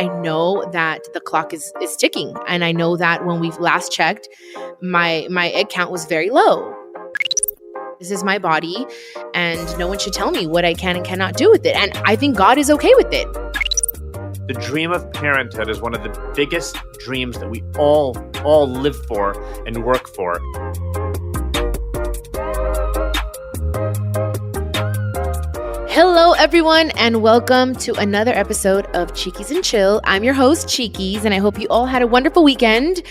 I know that the clock is ticking. And I know that when we last checked, my egg count was very low. This is my body, and no one should tell me what I can and cannot do with it. And I think God is okay with it. The dream of parenthood is one of the biggest dreams that we all live for and work for. Hello, everyone, and welcome to another episode of Chiquis and Chill. I'm your host, Chiquis, and I hope you all had a wonderful weekend.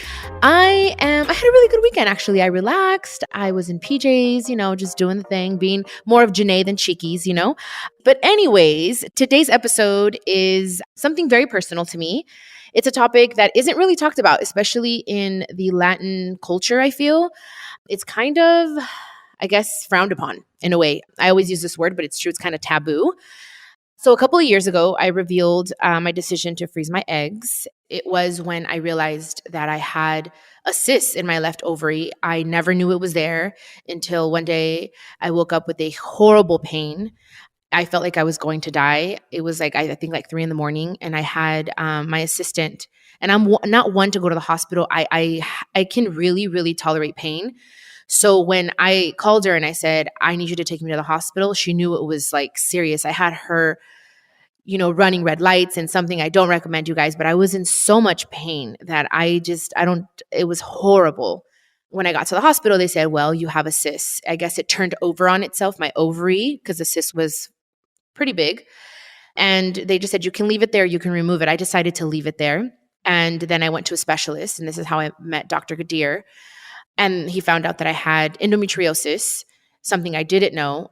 I had a really good weekend, actually. I relaxed. I was in PJs, just doing the thing, being more of Janae than Chiquis, But anyways, today's episode is something very personal to me. It's a topic that isn't really talked about, especially in the Latin culture, I feel. It's kind of, I guess, frowned upon in a way. I always use this word, but it's true. It's kind of taboo. So a couple of years ago, I revealed my decision to freeze my eggs. It was when I realized that I had a cyst in my left ovary. I never knew it was there until one day I woke up with a horrible pain. I felt like I was going to die. It was like, I think like 3 a.m. and I had my assistant, and I'm not one to go to the hospital. I can really, really tolerate pain. So when I called her and I said, I need you to take me to the hospital, she knew it was like serious. I had her, running red lights and something I don't recommend, you guys, but I was in so much pain that it was horrible. When I got to the hospital, they said, well, you have a cyst. I guess it turned over on itself, my ovary, because the cyst was pretty big. And they just said, you can leave it there, you can remove it. I decided to leave it there. And then I went to a specialist, and this is how I met Dr. Gadir. And he found out that I had endometriosis, something I didn't know.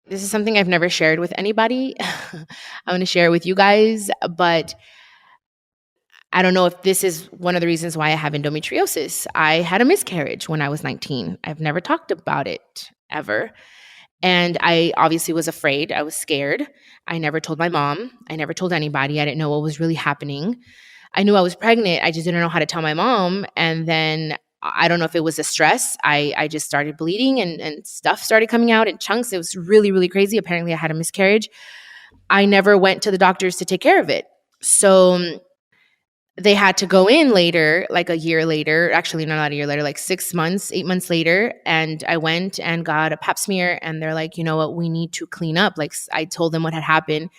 This is something I've never shared with anybody. I'm going to share it with you guys, but I don't know if this is one of the reasons why I have endometriosis. I had a miscarriage when I was 19. I've never talked about it ever. And I obviously was afraid. I was scared. I never told my mom. I never told anybody. I didn't know what was really happening. I knew I was pregnant. I just didn't know how to tell my mom. And then I don't know if it was the stress. I just started bleeding and stuff started coming out in chunks. It was really, really crazy. Apparently, I had a miscarriage. I never went to the doctors to take care of it. So they had to go in later, like a year later. Actually, not a year later, like 6 months, 8 months later. And I went and got a pap smear. And they're like, you know what? We need to clean up. Like, I told them what had happened.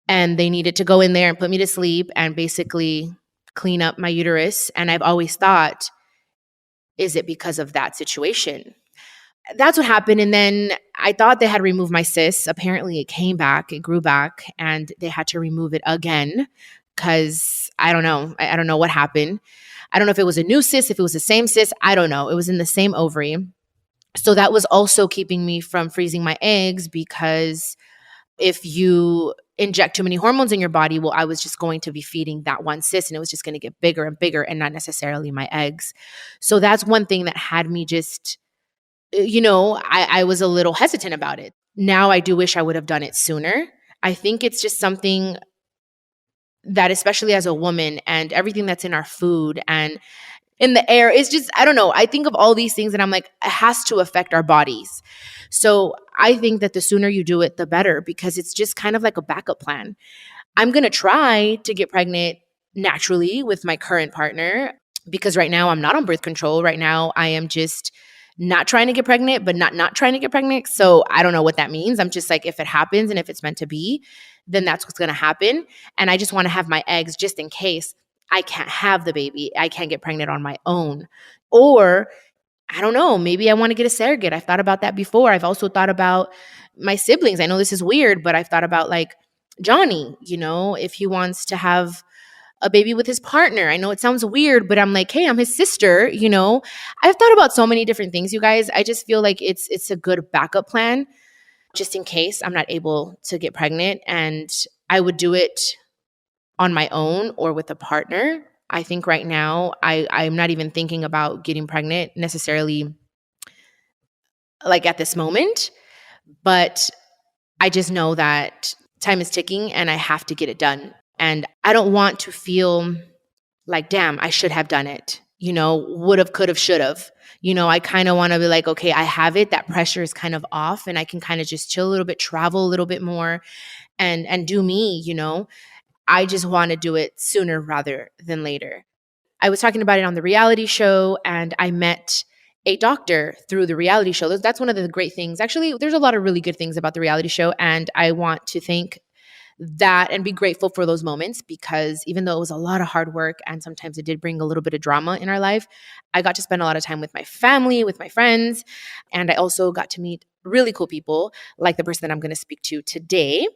And they needed to go in there and put me to sleep and basically clean up my uterus. And I've always thought, is it because of that situation? That's what happened. And then I thought they had removed my cyst. Apparently it came back, it grew back, and they had to remove it again because I don't know. I don't know what happened. I don't know if it was a new cyst, if it was the same cyst. I don't know. It was in the same ovary. So that was also keeping me from freezing my eggs, because if you inject too many hormones in your body, well, I was just going to be feeding that one cyst, and it was just going to get bigger and bigger, and not necessarily my eggs. So that's one thing that had me just, I was a little hesitant about it. Now I do wish I would have done it sooner. I think it's just something that, especially as a woman, and everything that's in our food and in the air, is just, I don't know. I think of all these things and I'm like, it has to affect our bodies. So I think that the sooner you do it, the better, because it's just kind of like a backup plan. I'm going to try to get pregnant naturally with my current partner, because right now I'm not on birth control. Right now I am just not trying to get pregnant, but not trying to get pregnant. So I don't know what that means. I'm just like, if it happens and if it's meant to be, then that's what's going to happen. And I just want to have my eggs just in case I can't have the baby. I can't get pregnant on my own. Or I don't know, maybe I want to get a surrogate. I've thought about that before. I've also thought about my siblings. I know this is weird, but I've thought about like Johnny, if he wants to have a baby with his partner. I know it sounds weird, but I'm like, hey, I'm his sister, I've thought about so many different things, you guys. I just feel like it's a good backup plan just in case I'm not able to get pregnant. And I would do it on my own or with a partner. I think right now I'm not even thinking about getting pregnant necessarily like at this moment, but I just know that time is ticking and I have to get it done. And I don't want to feel like, damn, I should have done it. Would have, could have, should have. I kind of want to be like, okay, I have it. That pressure is kind of off and I can kind of just chill a little bit, travel a little bit more and do me, I just want to do it sooner rather than later. I was talking about it on the reality show, and I met a doctor through the reality show. That's one of the great things. Actually, there's a lot of really good things about the reality show, and I want to thank that and be grateful for those moments, because even though it was a lot of hard work and sometimes it did bring a little bit of drama in our life, I got to spend a lot of time with my family, with my friends, and I also got to meet really cool people like the person that I'm going to speak to today,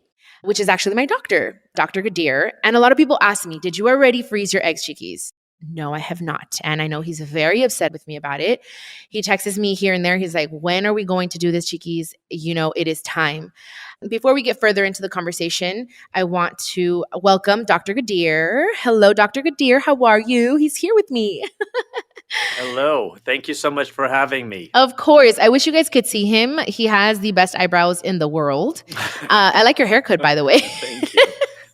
which is actually my doctor, Dr. Ghadir. And a lot of people ask me, did you already freeze your eggs, Chiquis? No, I have not. And I know he's very upset with me about it. He texts me here and there. He's like, when are we going to do this, Chiquis? You know, it is time. Before we get further into the conversation, I want to welcome Dr. Ghadir. Hello, Dr. Ghadir. How are you? He's here with me. Hello. Thank you so much for having me. Of course. I wish you guys could see him. He has the best eyebrows in the world. I like your haircut, by the way. Thank you.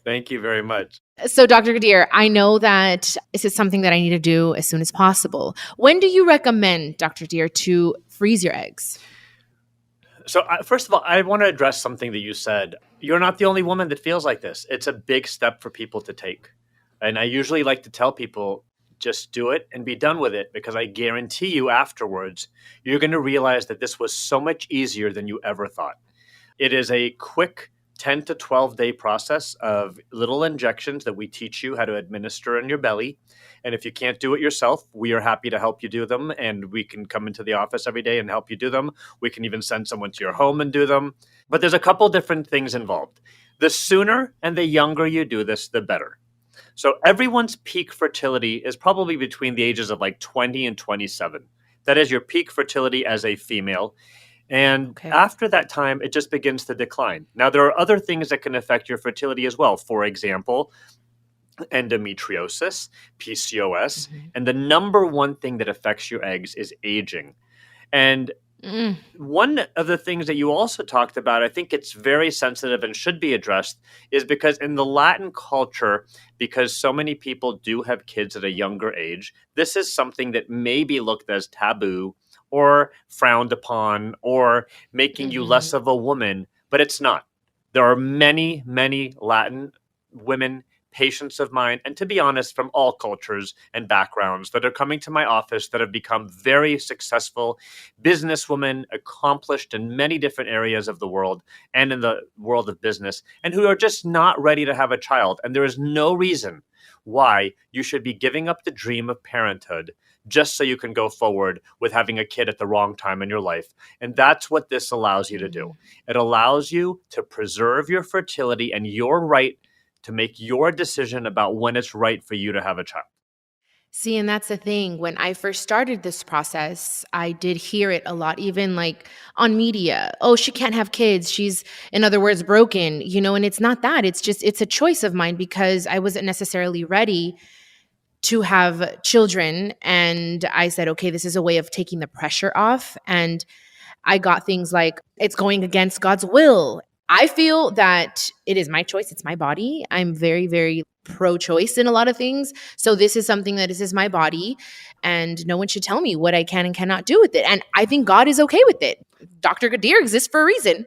Thank you very much. So, Dr. Ghadir, I know that this is something that I need to do as soon as possible. When do you recommend, Dr. Ghadir, to freeze your eggs? So, first of all, I want to address something that you said. You're not the only woman that feels like this. It's a big step for people to take. And I usually like to tell people, just do it and be done with it, because I guarantee you afterwards, you're going to realize that this was so much easier than you ever thought. It is a quick 10 to 12 day process of little injections that we teach you how to administer in your belly. And if you can't do it yourself, we are happy to help you do them. And we can come into the office every day and help you do them. We can even send someone to your home and do them. But there's a couple different things involved. The sooner and the younger you do this, the better. So everyone's peak fertility is probably between the ages of like 20 and 27. That is your peak fertility as a female. And after that time, it just begins to decline. Now, there are other things that can affect your fertility as well. For example, endometriosis, PCOS, and the number one thing that affects your eggs is aging. And one of the things that you also talked about, I think it's very sensitive and should be addressed, is because in the Latin culture, because so many people do have kids at a younger age, this is something that may be looked as taboo or frowned upon or making you less of a woman, but it's not. There are many, many Latin women, patients of mine, and to be honest, from all cultures and backgrounds that are coming to my office that have become very successful businesswomen, accomplished in many different areas of the world and in the world of business, and who are just not ready to have a child. And there is no reason why you should be giving up the dream of parenthood just so you can go forward with having a kid at the wrong time in your life. And that's what this allows you to do. It allows you to preserve your fertility and your right to make your decision about when it's right for you to have a child. See, and that's the thing. When I first started this process, I did hear it a lot, even like on media. Oh, she can't have kids. She's, in other words, broken, you know, and it's not that. It's just, it's a choice of mine because I wasn't necessarily ready to have children. And I said, okay, this is a way of taking the pressure off. And I got things like, it's going against God's will. I feel that it is my choice. It's my body. I'm very, very pro-choice in a lot of things. So this is something that this is my body, and no one should tell me what I can and cannot do with it. And I think God is okay with it. Dr. Ghadir exists for a reason.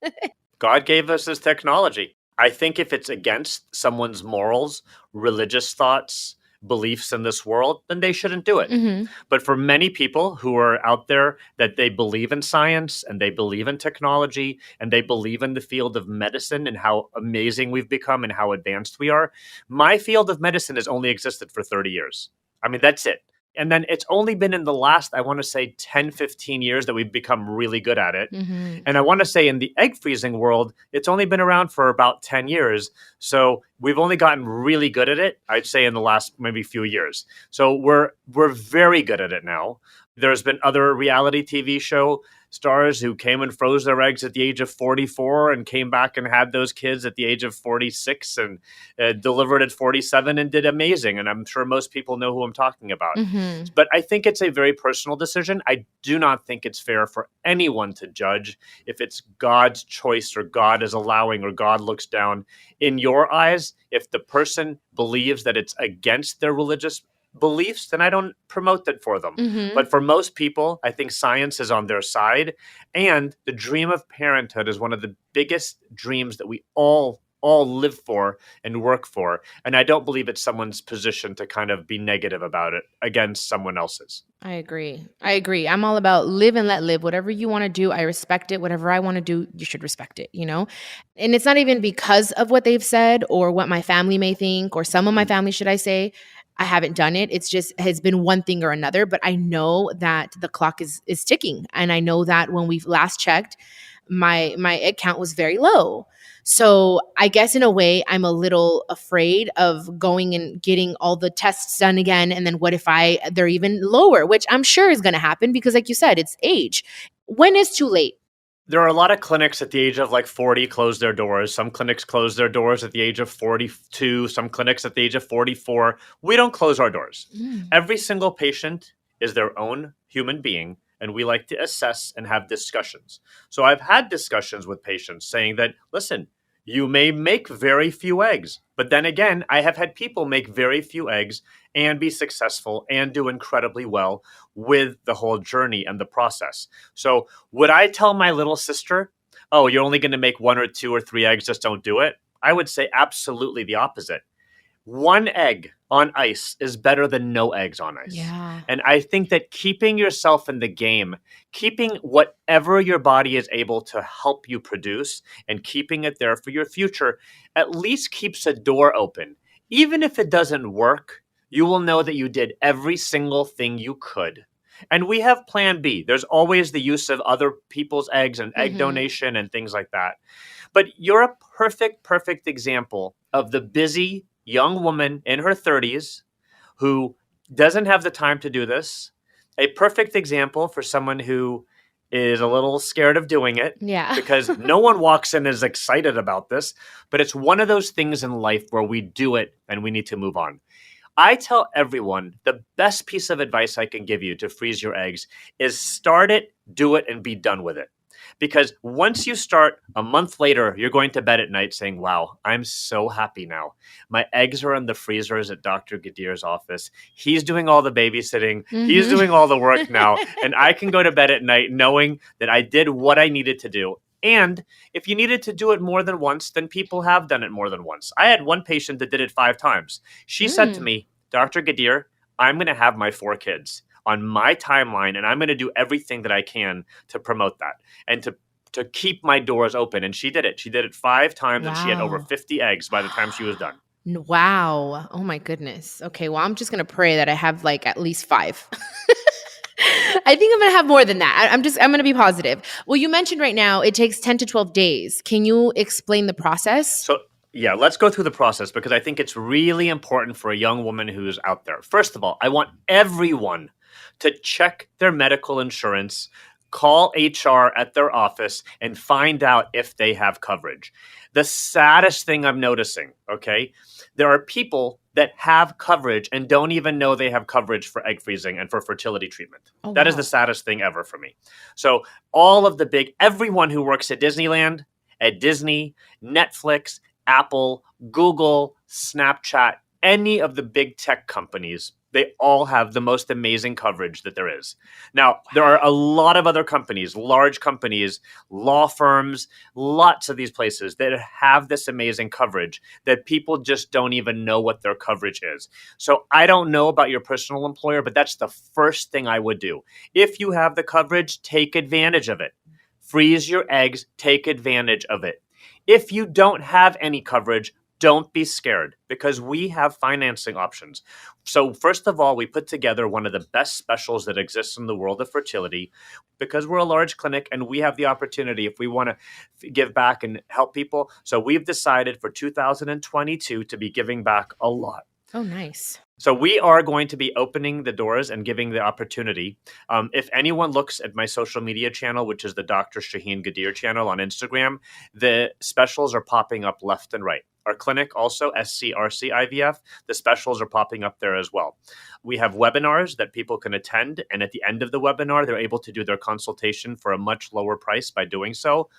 God gave us this technology. I think if it's against someone's morals, religious thoughts, beliefs in this world, then they shouldn't do it. But for many people who are out there that they believe in science and they believe in technology and they believe in the field of medicine and how amazing we've become and how advanced we are, my field of medicine has only existed for 30 years. I mean, that's it. And then it's only been in the last, I want to say 10, 15 years that we've become really good at it. And I want to say in the egg freezing world, it's only been around for about 10 years. So we've only gotten really good at it, I'd say in the last maybe few years. So we're very good at it now. There's been other reality TV show stars who came and froze their eggs at the age of 44 and came back and had those kids at the age of 46 and delivered at 47 and did amazing. And I'm sure most people know who I'm talking about. But I think it's a very personal decision. I do not think it's fair for anyone to judge if it's God's choice or God is allowing or God looks down. In your eyes, if the person believes that it's against their religious beliefs, then I don't promote that for them. But for most people, I think science is on their side. And the dream of parenthood is one of the biggest dreams that we all all live for and work for. And I don't believe it's someone's position to kind of be negative about it against someone else's. I agree. I'm all about live and let live. Whatever you want to do, I respect it. Whatever I want to do, you should respect it, you know? And it's not even because of what they've said or what my family may think or some of my family, should I say. I haven't done it. It's just has been one thing or another, but I know that the clock is ticking. And I know that when we last checked, my egg count was very low. So I guess in a way, I'm a little afraid of going and getting all the tests done again. And then what if they're even lower, which I'm sure is going to happen because like you said, it's age. When is too late? There are a lot of clinics at the age of like 40 close their doors. Some clinics close their doors at the age of 42. Some clinics at the age of 44. We don't close our doors. Every single patient is their own human being, and we like to assess and have discussions. So I've had discussions with patients saying that, listen, you may make very few eggs. But then again, I have had people make very few eggs and be successful and do incredibly well with the whole journey and the process. So would I tell my little sister, oh, you're only going to make 1 or 2 or 3 eggs, just don't do it? I would say absolutely the opposite. 1 egg on ice is better than no eggs on ice. Yeah. And I think that keeping yourself in the game, keeping whatever your body is able to help you produce and keeping it there for your future at least keeps a door open. Even if it doesn't work, you will know that you did every single thing you could. And we have plan B. There's always the use of other people's eggs and egg donation and things like that. But you're a perfect example of the busy young woman in her 30s who doesn't have the time to do this. A perfect example for someone who is a little scared of doing it. Yeah. Because no one walks in as excited about this. But it's one of those things in life where we do it and we need to move on. I tell everyone the best piece of advice I can give you to freeze your eggs is start it, do it, and be done with it. Because once you start, a month later, you're going to bed at night saying, wow, I'm so happy now. My eggs are in the freezers at Dr. Ghadir's office. He's doing all the babysitting. He's doing all the work now. And I can go to bed at night knowing that I did what I needed to do. And if you needed to do it more than once, then people have done it more than once. I had one patient that did it 5 times. She said to me, Dr. Ghadir, I'm going to have my 4 kids on my timeline, and I'm going to do everything that I can to promote that and to keep my doors open. And she did it. She did it 5 times, and she had over 50 eggs by the time she was done. Wow. Oh my goodness. Okay. Well, I'm just going to pray that I have like at least 5. I think I'm going to have more than that. I'm going to be positive. Well, you mentioned right now it takes 10 to 12 days. Can you explain the process? So yeah, let's go through the process because I think it's really important for a young woman who's out there. First of all, I want everyone to check their medical insurance, call HR at their office, and find out if they have coverage. The saddest thing I'm noticing, okay, there are people that have coverage and don't even know they have coverage for egg freezing and for fertility treatment. Oh, that is the saddest thing ever for me. So everyone who works at Disneyland, at Disney, Netflix, Apple, Google, Snapchat, any of the big tech companies, they all have the most amazing coverage that there is. Now, there are a lot of other companies, large companies, law firms, lots of these places that have this amazing coverage that people just don't even know what their coverage is. So I don't know about your personal employer, but that's the first thing I would do. If you have the coverage, take advantage of it. Freeze your eggs, take advantage of it. If you don't have any coverage, don't be scared because we have financing options. So first of all, we put together one of the best specials that exists in the world of fertility because we're a large clinic and we have the opportunity if we want to give back and help people. So we've decided for 2022 to be giving back a lot. Oh, nice. So we are going to be opening the doors and giving the opportunity. If anyone looks at my social media channel, which is the Dr. Shaheen Gadir channel on Instagram, the specials are popping up left and right. Our clinic also, SCRC IVF, the specials are popping up there as well. We have webinars that people can attend, and at the end of the webinar, they're able to do their consultation for a much lower price by doing so.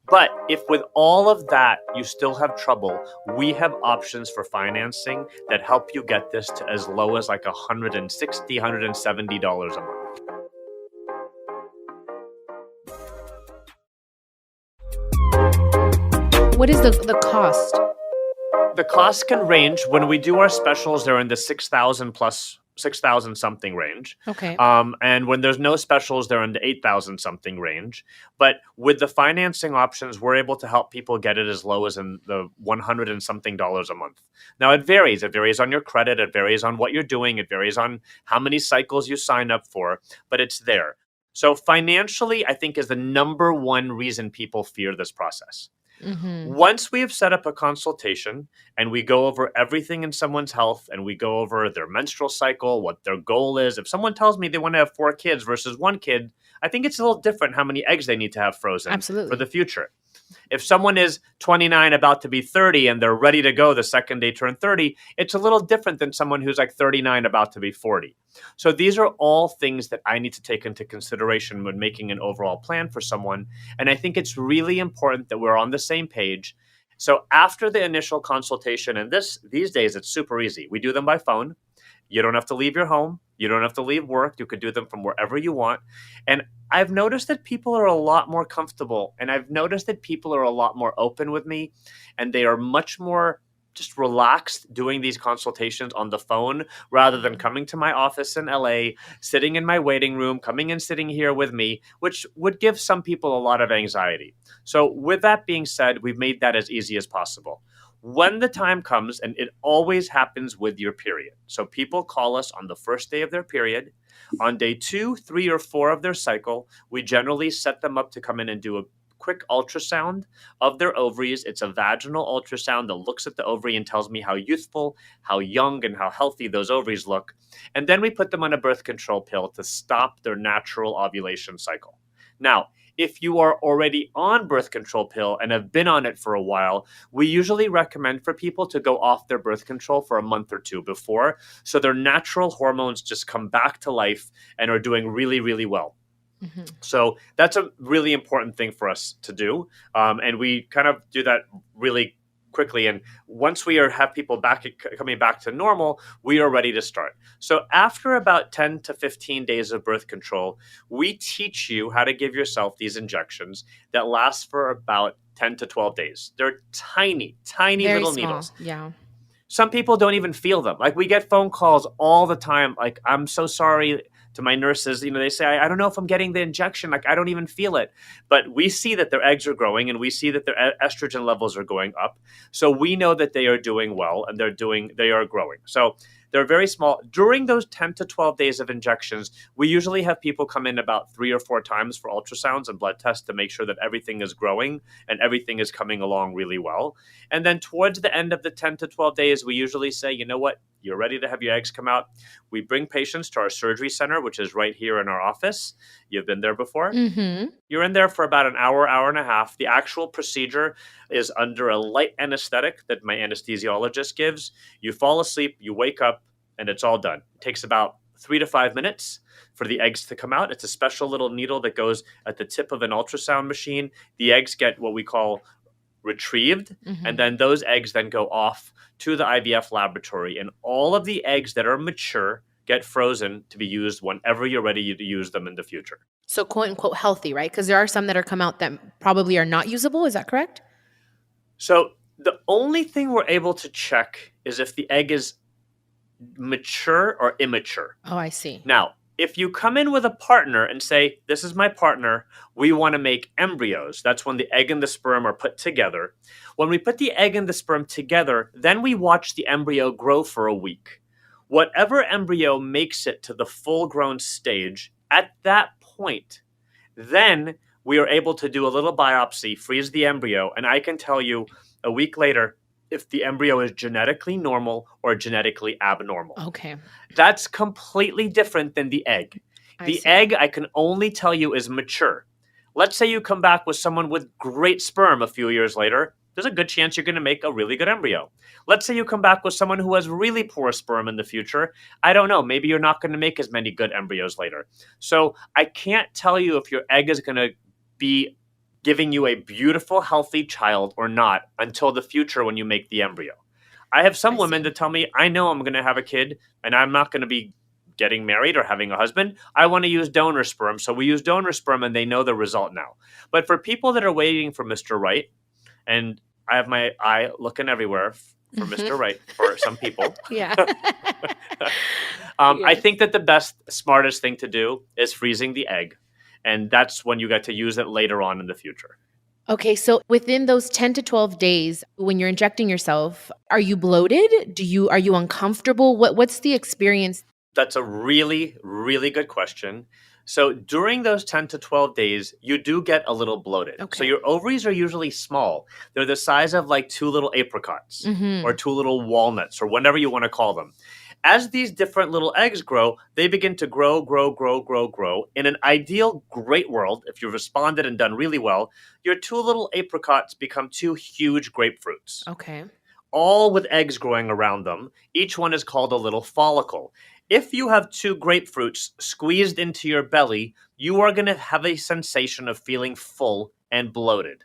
But if with all of that, you still have trouble, we have options for financing that help you get this to as low as like $160, $170 a month. what is the cost? The costs can range. When we do our specials, they're in the 6,000 something range. Okay. And when there's no specials, they're in the 8,000 something range. But with the financing options, we're able to help people get it as low as in the $100 and something a month. Now it varies. It varies on your credit. It varies on what you're doing. It varies on how many cycles you sign up for, but it's there. So financially, I think is the number one reason people fear this process. Mm-hmm. Once we have set up a consultation and we go over everything in someone's health and we go over their menstrual cycle, what their goal is. If someone tells me they want to have 4 kids versus 1 kid, I think it's a little different how many eggs they need to have frozen Absolutely. for the future. If someone is 29 about to be 30 and they're ready to go the second they turn 30, it's a little different than someone who's like 39 about to be 40. So these are all things that I need to take into consideration when making an overall plan for someone. And I think it's really important that we're on the same page. So after the initial consultation, and these days it's super easy. We do them by phone. You don't have to leave your home. You don't have to leave work. You could do them from wherever you want. And I've noticed that people are a lot more comfortable, and I've noticed that people are a lot more open with me, and they are much more just relaxed doing these consultations on the phone rather than coming to my office in LA, sitting in my waiting room, coming and sitting here with me, which would give some people a lot of anxiety. So with that being said, we've made that as easy as possible. When the time comes, and it always happens with your period. So people call us on the first day of their period. On day 2, 3, or 4 of their cycle, we generally set them up to come in and do a quick ultrasound of their ovaries. It's a vaginal ultrasound that looks at the ovary and tells me how youthful, how young, and how healthy those ovaries look. And then we put them on a birth control pill to stop their natural ovulation cycle. Now, if you are already on birth control pill and have been on it for a while, we usually recommend for people to go off their birth control for a month or 2 before, so their natural hormones just come back to life and are doing really, really well. Mm-hmm. So that's a really important thing for us to do. And we kind of do that really quickly. And once we have people coming back to normal, we are ready to start. So after about 10 to 15 days of birth control, we teach you how to give yourself these injections that last for about 10 to 12 days. They're tiny, tiny Very little small. needles. Yeah. Some people don't even feel them. Like we get phone calls all the time. Like, I'm so sorry to my nurses. They say, I don't know if I'm getting the injection. Like, I don't even feel it. But we see that their eggs are growing and we see that their estrogen levels are going up. So we know that they are doing well and they are growing. So they're very small. During those 10 to 12 days of injections, we usually have people come in about 3 or 4 times for ultrasounds and blood tests to make sure that everything is growing and everything is coming along really well. And then towards the end of the 10 to 12 days, we usually say, you know what? You're ready to have your eggs come out. We bring patients to our surgery center, which is right here in our office. You've been there before. Mm-hmm. You're in there for about an hour, hour and a half. The actual procedure is under a light anesthetic that my anesthesiologist gives. You fall asleep, you wake up, and it's all done. It takes about 3 to 5 minutes for the eggs to come out. It's a special little needle that goes at the tip of an ultrasound machine. The eggs get what we call retrieved, and then those eggs then go off to the IVF laboratory, and all of the eggs that are mature get frozen to be used whenever you're ready to use them in the future. So quote unquote healthy, right? Because there are some that are come out that probably are not usable. Is that correct? So the only thing we're able to check is if the egg is mature or immature. Oh, I see. Now, if you come in with a partner and say, this is my partner, we want to make embryos. That's when the egg and the sperm are put together. When we put the egg and the sperm together, then we watch the embryo grow for a week. Whatever embryo makes it to the full-grown stage, at that point, then we are able to do a little biopsy, freeze the embryo, and I can tell you a week later if the embryo is genetically normal or genetically abnormal. Okay. That's completely different than the egg. The egg, I can only tell you, is mature. Let's say you come back with someone with great sperm a few years later. There's a good chance you're going to make a really good embryo. Let's say you come back with someone who has really poor sperm in the future. I don't know. Maybe you're not going to make as many good embryos later. So I can't tell you if your egg is going to be giving you a beautiful, healthy child or not until the future when you make the embryo. I have some women that tell me, I know I'm going to have a kid and I'm not going to be getting married or having a husband. I want to use donor sperm. So we use donor sperm and they know the result now. But for people that are waiting for Mr. Right, and I have my eye looking everywhere for Mr. Right for some people. Yeah. I think that the best, smartest thing to do is freezing the egg. And that's when you get to use it later on in the future. Okay, so within those 10 to 12 days, when you're injecting yourself, are you bloated? Are you uncomfortable? What's the experience? That's a really, really good question. So during those 10 to 12 days, you do get a little bloated. Okay. So your ovaries are usually small. They're the size of like 2 little apricots or 2 little walnuts or whatever you want to call them. As these different little eggs grow, they begin to grow. In an ideal great world, if you've responded and done really well, your 2 little apricots become 2 huge grapefruits. Okay. All with eggs growing around them. Each one is called a little follicle. If you have 2 grapefruits squeezed into your belly, you are going to have a sensation of feeling full and bloated.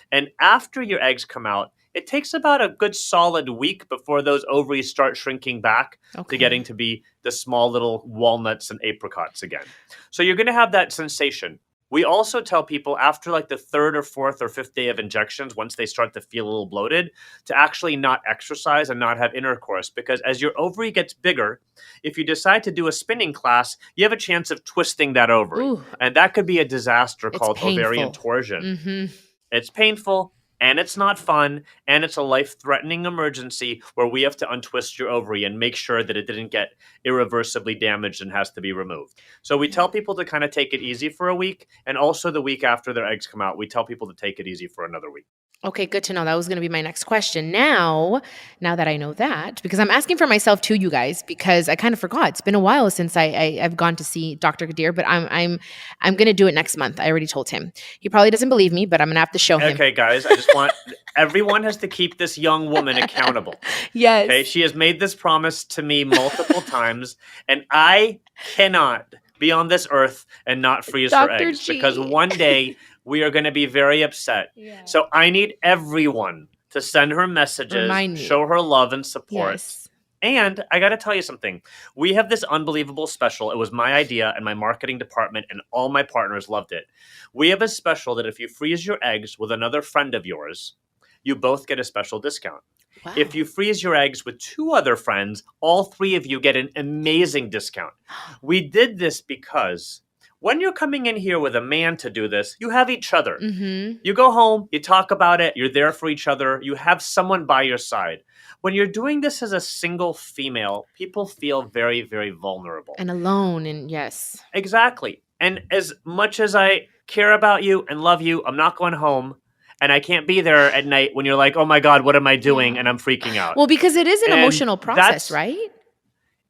And after your eggs come out, it takes about a good solid week before those ovaries start shrinking back to getting to be the small little walnuts and apricots again. So you're going to have that sensation. We also tell people after like the 3rd or 4th or 5th day of injections, once they start to feel a little bloated, to actually not exercise and not have intercourse. Because as your ovary gets bigger, if you decide to do a spinning class, you have a chance of twisting that ovary. Ooh. And that could be a disaster called painful. ovarian torsion. Mm-hmm. It's painful. And it's not fun, and it's a life-threatening emergency where we have to untwist your ovary and make sure that it didn't get irreversibly damaged and has to be removed. So we tell people to kind of take it easy for a week, and also the week after their eggs come out, we tell people to take it easy for another week. Okay, good to know. That was going to be my next question. Now that I know that, because I'm asking for myself too, you guys, because I kind of forgot. It's been a while since I've gone to see Dr. Ghadir, but I'm going to do it next month. I already told him. He probably doesn't believe me, but I'm going to have to show him. Okay, guys, I just want everyone has to keep this young woman accountable. Yes. Okay, she has made this promise to me multiple times, and I cannot be on this earth and not freeze her Dr. eggs G. because one day we are going to be very upset. Yeah. So I need everyone to send her messages, show her love and support. Yes. And I got to tell you something. We have this unbelievable special. It was my idea and my marketing department and all my partners loved it. We have a special that if you freeze your eggs with another friend of yours, you both get a special discount. Wow. If you freeze your eggs with 2 other friends, all 3 of you get an amazing discount. We did this because when you're coming in here with a man to do this, you have each other. Mm-hmm. You go home, you talk about it, you're there for each other, you have someone by your side. When you're doing this as a single female, people feel very, very vulnerable. And alone, and yes. Exactly. And as much as I care about you and love you, I'm not going home. And I can't be there at night when you're like, oh my God, what am I doing? And I'm freaking out. Well, because it is an emotional process, right?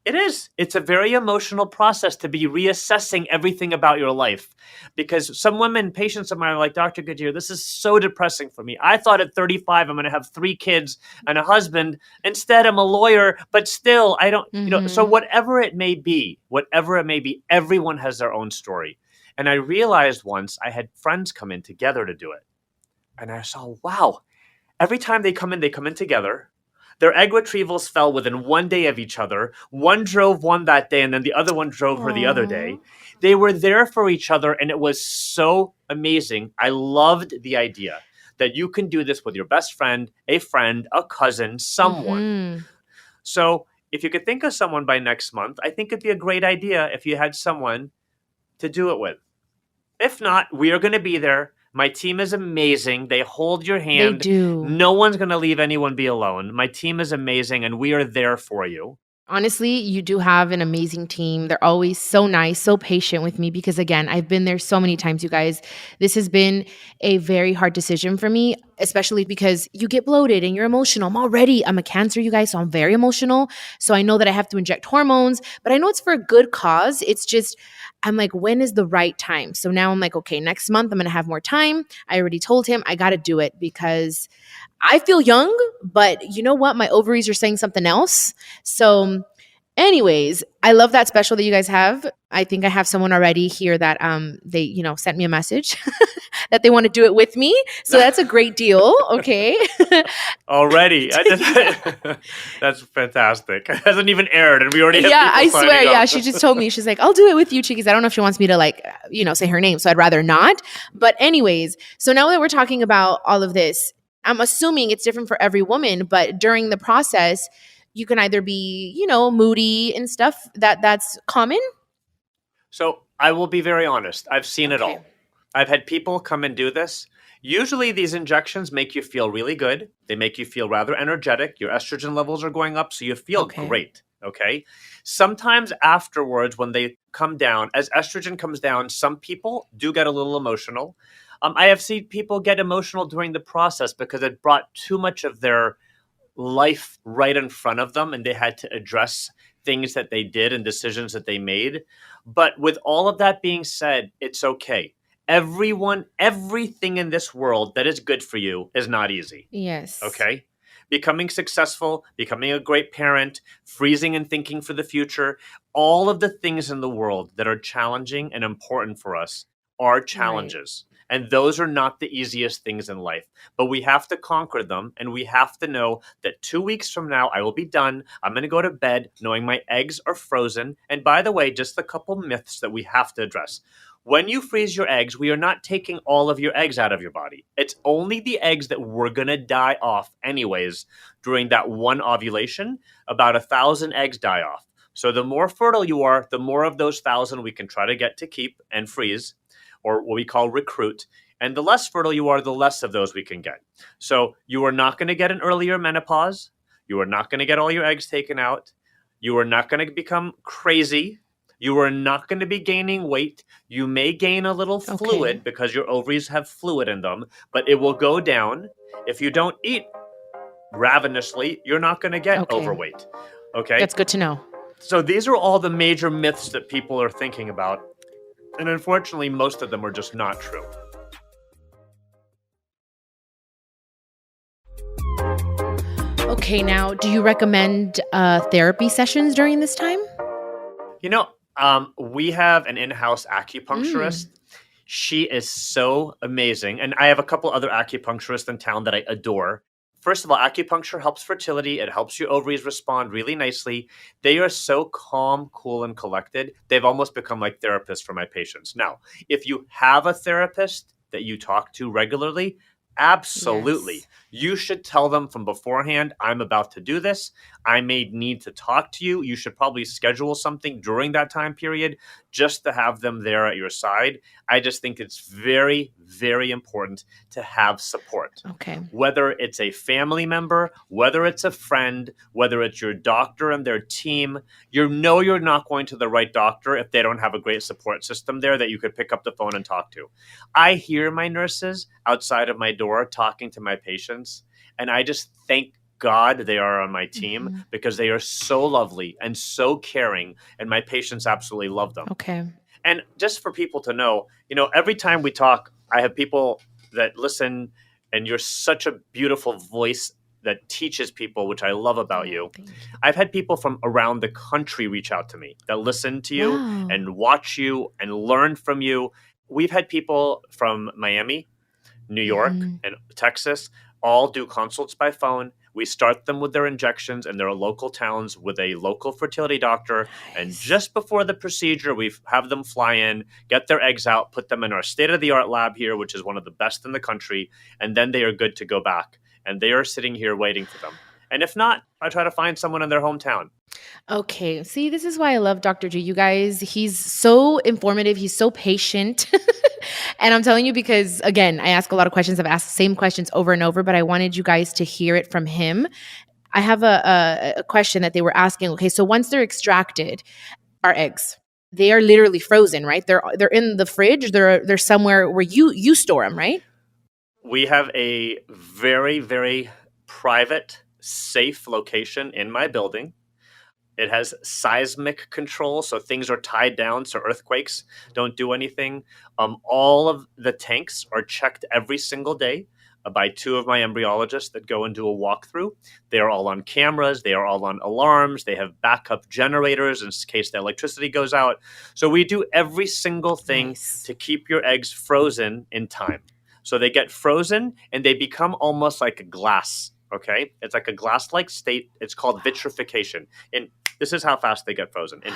It is. It's a very emotional process to be reassessing everything about your life. Because some women, patients of mine are like, Dr. Ghadir, this is so depressing for me. I thought at 35 I'm going to have 3 kids and a husband. Instead, I'm a lawyer, but still, I don't, so whatever it may be, everyone has their own story. And I realized once I had friends come in together to do it. And I saw, wow, every time they come in together. Their egg retrievals fell within 1 day of each other. One drove one that day, and then the other one drove her the other day. They were there for each other, and it was so amazing. I loved the idea that you can do this with your best friend, a cousin, someone. Mm-hmm. So if you could think of someone by next month, I think it'd be a great idea if you had someone to do it with. If not, we are going to be there. My team is amazing. They hold your hand. They do. No one's going to leave anyone be alone. My team is amazing, and we are there for you. Honestly, you do have an amazing team. They're always so nice, so patient with me because, again, I've been there so many times, you guys. This has been a very hard decision for me, especially because you get bloated and you're emotional. I'm a Cancer, you guys, so I'm very emotional. So I know that I have to inject hormones, but I know it's for a good cause. It's just, I'm like, when is the right time? So now I'm like, okay, next month I'm going to have more time. I already told him I got to do it because I feel young, but you know what? My ovaries are saying something else. So anyways, I love that special that you guys have. I think I have someone already here that they, sent me a message that they want to do it with me. So that's a great deal. Okay. Already. That's fantastic. It hasn't even aired and we already have I swear. up. Yeah. She just told me, she's like, I'll do it with you, Chiquis. I don't know if she wants me to say her name. So I'd rather not. But anyways, so now that we're talking about all of this, I'm assuming it's different for every woman, but during the process, you can either be, moody and stuff. That's common. So I will be very honest. I've seen it Okay. all. I've had people come and do this. Usually, these injections make you feel really good. They make you feel rather energetic. Your estrogen levels are going up, so you feel Okay. great. Okay. Sometimes afterwards, when they come down, as estrogen comes down, some people do get a little emotional. I have seen people get emotional during the process because it brought too much of their life right in front of them and they had to address things that they did and decisions that they made. But with all of that being said, it's okay. Everything in this world that is good for you is not easy. Yes. Okay? Becoming successful, becoming a great parent, freezing and thinking for the future, all of the things in the world that are challenging and important for us are challenges. And those are not the easiest things in life, but we have to conquer them. And we have to know that 2 weeks from now, I will be done. I'm going to go to bed knowing my eggs are frozen. And by the way, just a couple myths that we have to address. When you freeze your eggs, we are not taking all of your eggs out of your body. It's only the eggs that were going to die off anyways during that one ovulation. About 1,000 eggs die off. So the more fertile you are, the more of those 1,000 we can try to get to keep and freeze, or what we call recruit. And the less fertile you are, the less of those we can get. So you are not going to get an earlier menopause. You are not going to get all your eggs taken out. You are not going to become crazy. You are not going to be gaining weight. You may gain a little fluid because your ovaries have fluid in them, but it will go down. If you don't eat ravenously, you're not going to get overweight. Okay? That's good to know. So these are all the major myths that people are thinking about. And unfortunately, most of them are just not true. Okay, now, do you recommend therapy sessions during this time? We have an in-house acupuncturist. She is so amazing. And I have a couple other acupuncturists in town that I adore. First of all, acupuncture helps fertility. It helps your ovaries respond really nicely. They are so calm, cool, and collected. They've almost become like therapists for my patients. Now, if you have a therapist that you talk to regularly, absolutely. Yes. You should tell them from beforehand, I'm about to do this. I may need to talk to you. You should probably schedule something during that time period just to have them there at your side. I just think it's very, very important to have support. Okay. Whether it's a family member, whether it's a friend, whether it's your doctor and their team, you're not going to the right doctor if they don't have a great support system there that you could pick up the phone and talk to. I hear my nurses outside of my door talking to my patients, and I just thank God they are on my team because they are so lovely and so caring, and my patients absolutely love them. Okay. And just for people to know, every time we talk, I have people that listen, and you're such a beautiful voice that teaches people, which I love about you. I've had people from around the country reach out to me that listen to you and watch you and learn from you. We've had people from Miami, New York, and Texas all do consults by phone. We start them with their injections in their local towns with a local fertility doctor. And just before the procedure, we have them fly in, get their eggs out, put them in our state-of-the-art lab here, which is one of the best in the country. And then they are good to go back. And they are sitting here waiting for them. And if not, I try to find someone in their hometown. Okay. See, this is why I love Dr. G. You guys, he's so informative. He's so patient. And I'm telling you because, again, I ask a lot of questions. I've asked the same questions over and over, but I wanted you guys to hear it from him. I have a question that they were asking. Okay, so once they're extracted, our eggs, they are literally frozen, right? They're in the fridge. They're somewhere where you store them, right? We have a very, very private, safe location in my building. It has seismic control, so things are tied down so earthquakes don't do anything. All of the tanks are checked every single day by two of my embryologists that go and do a walkthrough. They are all on cameras. They are all on alarms. They have backup generators in case the electricity goes out. So we do every single thing to keep your eggs frozen in time. So they get frozen and they become almost like a glass. Okay, it's like a glass-like state. It's called vitrification. And this is how fast they get frozen in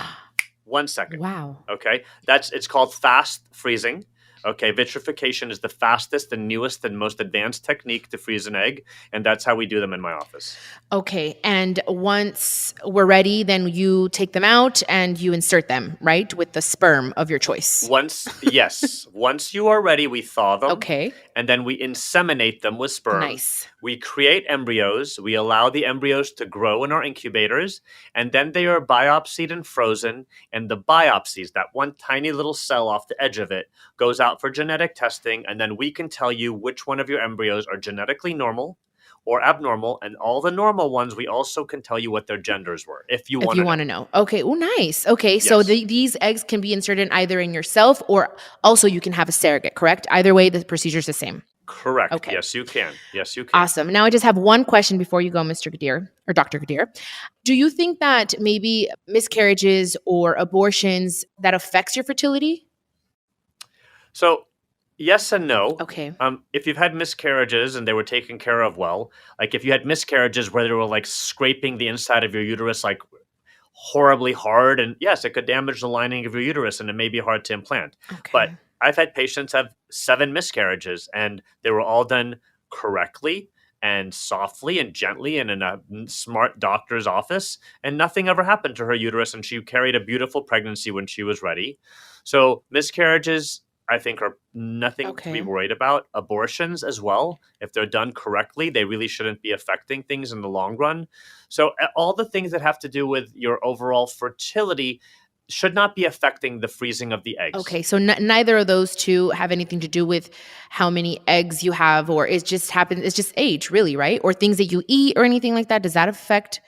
1 second. Wow. Okay, it's called fast freezing. Okay, vitrification is the fastest and newest and most advanced technique to freeze an egg, and that's how we do them in my office. Okay, and once we're ready, then you take them out and you insert them, right, with the sperm of your choice. Once you are ready, we thaw them. Okay. And then we inseminate them with sperm. Nice. We create embryos. We allow the embryos to grow in our incubators, and then they are biopsied and frozen. And the biopsies, that one tiny little cell off the edge of it, goes out for genetic testing, and then we can tell you which one of your embryos are genetically normal or abnormal, and all the normal ones, we also can tell you what their genders were, if you want to know. Okay. Oh, nice. Okay. Yes. So these eggs can be inserted either in yourself or also you can have a surrogate, correct? Either way, the procedure is the same. Correct. Okay. Yes, you can. Awesome. Now I just have one question before you go, Mr. Gadir or Dr. Gadir. Do you think that maybe miscarriages or abortions that affects your fertility? So yes and no. Okay. If you've had miscarriages and they were taken care of well, like if you had miscarriages where they were like scraping the inside of your uterus like horribly hard, and yes, it could damage the lining of your uterus and it may be hard to implant. Okay. But I've had patients have 7 miscarriages and they were all done correctly and softly and gently and in a smart doctor's office, and nothing ever happened to her uterus, and she carried a beautiful pregnancy when she was ready. So miscarriages, I think, are nothing to be worried about. Abortions as well, if they're done correctly, they really shouldn't be affecting things in the long run. So all the things that have to do with your overall fertility should not be affecting the freezing of the eggs. Okay, so neither of those two have anything to do with how many eggs you have, or it just happens, it's just age, really, right? Or things that you eat or anything like that. Does that affect?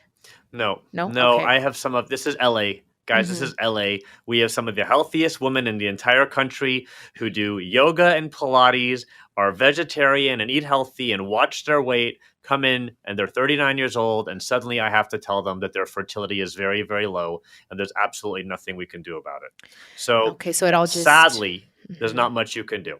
No. Okay. I have some of, this is LA. Guys, This is LA. We have some of the healthiest women in the entire country who do yoga and Pilates, are vegetarian and eat healthy and watch their weight, come in and they're 39 years old, and suddenly I have to tell them that their fertility is very, very low and there's absolutely nothing we can do about it. So, it all just... sadly, there's not much you can do.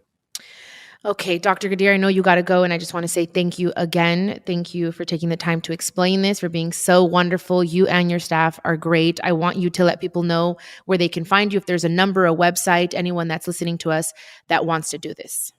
Okay, Dr. Gadir, I know you got to go, and I just want to say thank you again. Thank you for taking the time to explain this, for being so wonderful. You and your staff are great. I want you to let people know where they can find you, if there's a number, a website, anyone that's listening to us that wants to do this.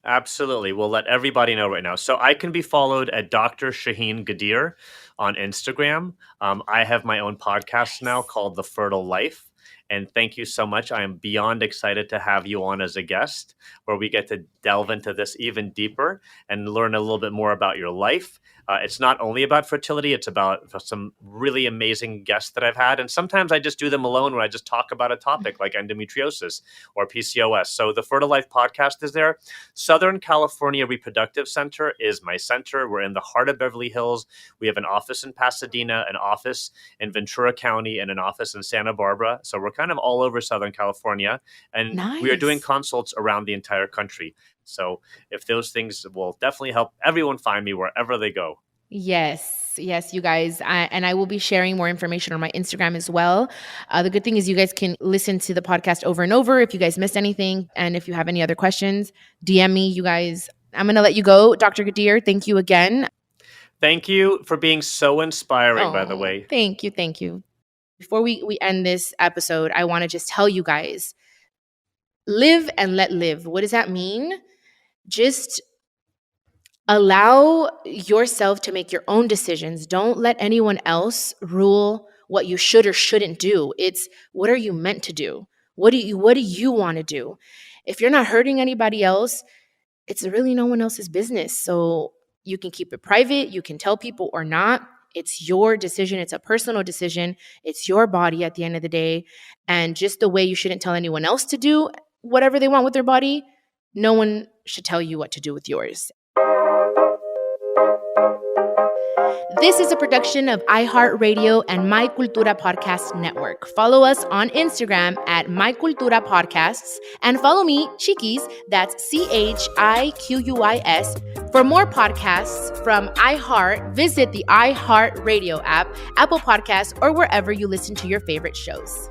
Absolutely. We'll let everybody know right now. So I can be followed at Dr. Shaheen Gadir on Instagram. I have my own podcast now called The Fertile Life. And thank you so much. I am beyond excited to have you on as a guest, where we get to delve into this even deeper and learn a little bit more about your life. It's not only about fertility, it's about some really amazing guests that I've had. And sometimes I just do them alone when I just talk about a topic like endometriosis or PCOS. So the Fertile Life podcast is there. Southern California Reproductive Center is my center. We're in the heart of Beverly Hills. We have an office in Pasadena, an office in Ventura County, and an office in Santa Barbara. So we're kind of all over Southern California. And we are doing consults around the entire country. So if those things will definitely help everyone find me wherever they go. Yes, you guys. And I will be sharing more information on my Instagram as well. The good thing is you guys can listen to the podcast over and over if you guys missed anything. And if you have any other questions, DM me, you guys. I'm going to let you go. Dr. Gadir, thank you again. Thank you for being so inspiring, by the way. Thank you. Before we end this episode, I want to just tell you guys, live and let live. What does that mean? Just allow yourself to make your own decisions. Don't let anyone else rule what you should or shouldn't do. It's what are you meant to do? What do you want to do? If you're not hurting anybody else, it's really no one else's business. So you can keep it private. You can tell people or not. It's your decision. It's a personal decision. It's your body at the end of the day. And just the way you shouldn't tell anyone else to do whatever they want with their body, no one should tell you what to do with yours. This is a production of iHeartRadio and My Cultura Podcast Network. Follow us on Instagram at My Cultura Podcasts and follow me, Chiquis, that's CHIQUIS. For more podcasts from iHeart, visit the iHeartRadio app, Apple Podcasts, or wherever you listen to your favorite shows.